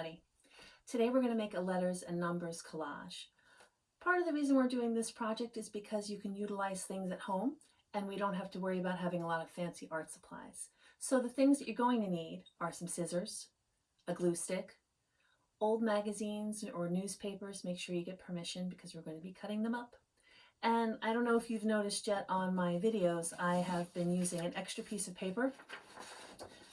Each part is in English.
everybody. Today we're going to make a letters and numbers collage. Part of the reason we're doing this project is because you can utilize things at home and we don't have to worry about having a lot of fancy art supplies. So the things that you're going to need are some scissors, a glue stick, old magazines or newspapers. Make sure you get permission because we're going to be cutting them up. And I don't know if you've noticed yet on my videos, I have been using an extra piece of paper,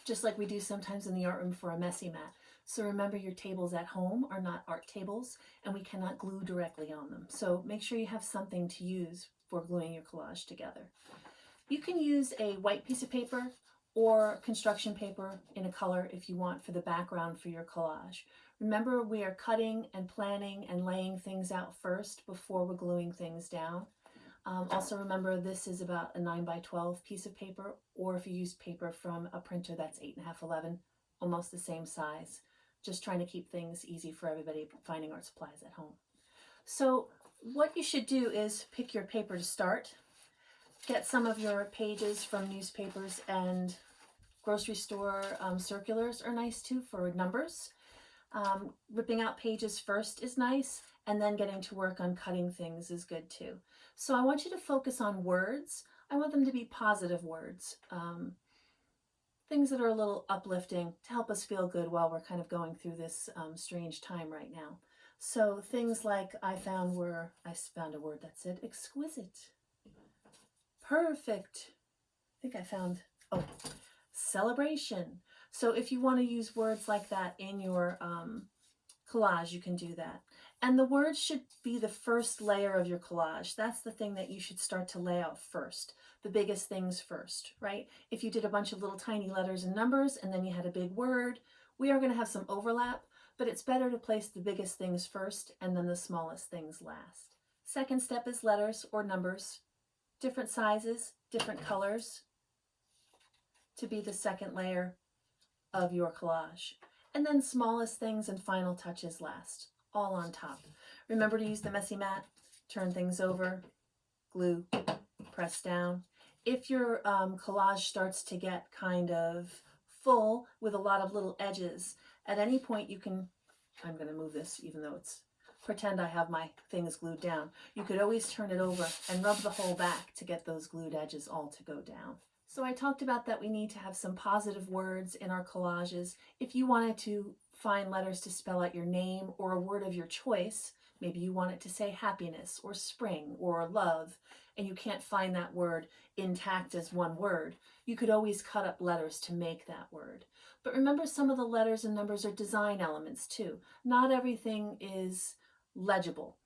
just like we do sometimes in the art room for a messy mat. So remember, your tables at home are not art tables and we cannot glue directly on them. So make sure you have something to use for gluing your collage together. You can use a white piece of paper or construction paper in a color if you want for the background for your collage. Remember, we are cutting and planning and laying things out first before we're gluing things down. Also remember, this is about a 9 by 12 piece of paper, or if you use paper from a printer that's 8.5, 11, almost the same size. Just trying to keep things easy for everybody finding art supplies at home. So what you should do is pick your paper to start. Get some of your pages from newspapers, and grocery store circulars are nice too for numbers. Ripping out pages first is nice, and then getting to work on cutting things is good too. So I want you to focus on words. I want them to be positive words. Things that are a little uplifting to help us feel good while we're kind of going through this strange time right now. So things like I found a word that said exquisite, perfect. I think I found, celebration. So if you want to use words like that in your collage, you can do that. And the words should be the first layer of your collage. That's the thing that you should start to lay out first. The biggest things first, right? If you did a bunch of little tiny letters and numbers and then you had a big word, we are going to have some overlap, but it's better to place the biggest things first and then the smallest things last. Second step is letters or numbers, different sizes, different colors, to be the second layer of your collage. And then smallest things and final touches last, all on top. Remember to use the messy mat, turn things over, glue, press down. If your collage starts to get kind of full with a lot of little edges, at any point you can, I'm going to move this even though it's, pretend I have my things glued down. You could always turn it over and rub the whole back to get those glued edges all to go down. So I talked about that we need to have some positive words in our collages. If you wanted to find letters to spell out your name or a word of your choice, maybe you want it to say happiness or spring or love, and you can't find that word intact as one word, you could always cut up letters to make that word. But remember, some of the letters and numbers are design elements too. Not everything is legible.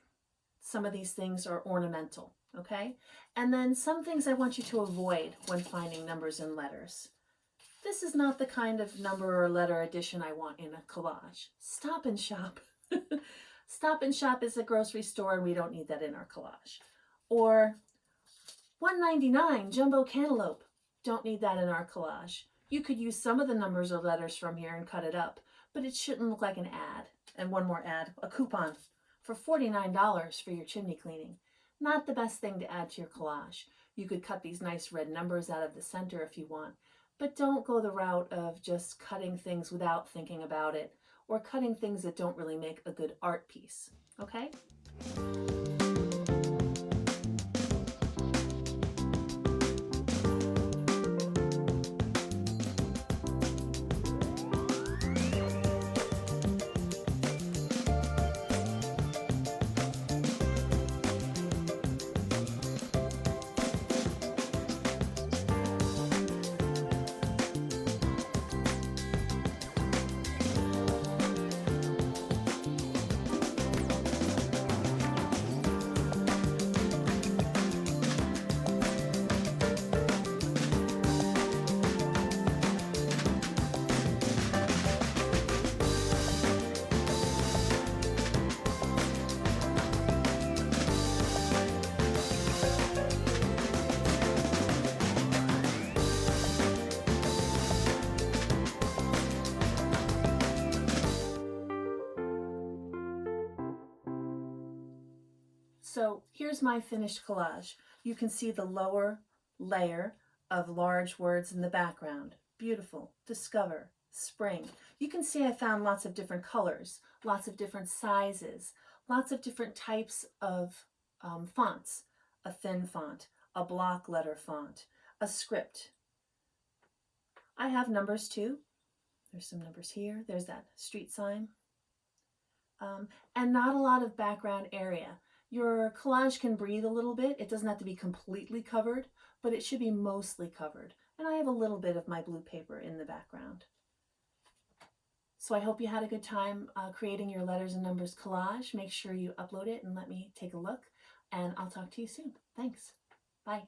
Some of these things are ornamental, okay? And then some things I want you to avoid when finding numbers and letters. This is not the kind of number or letter addition I want in a collage. Stop and Shop. Stop and Shop is a grocery store and we don't need that in our collage. Or $1.99 jumbo cantaloupe. Don't need that in our collage. You could use some of the numbers or letters from here and cut it up, but it shouldn't look like an ad. And one more ad, a coupon for $49 for your chimney cleaning. Not the best thing to add to your collage. You could cut these nice red numbers out of the center if you want, but don't go the route of just cutting things without thinking about it, or cutting things that don't really make a good art piece, okay? So here's my finished collage. You can see the lower layer of large words in the background. Beautiful. Discover, spring. You can see I found lots of different colors, lots of different sizes, lots of different types of fonts. A thin font, a block letter font, a script. I have numbers too. There's some numbers here. There's that street sign. And not a lot of background area. Your collage can breathe a little bit. It doesn't have to be completely covered, but it should be mostly covered. And I have a little bit of my blue paper in the background. So I hope you had a good time creating your letters and numbers collage. Make sure you upload it and let me take a look. And I'll talk to you soon. Thanks. Bye.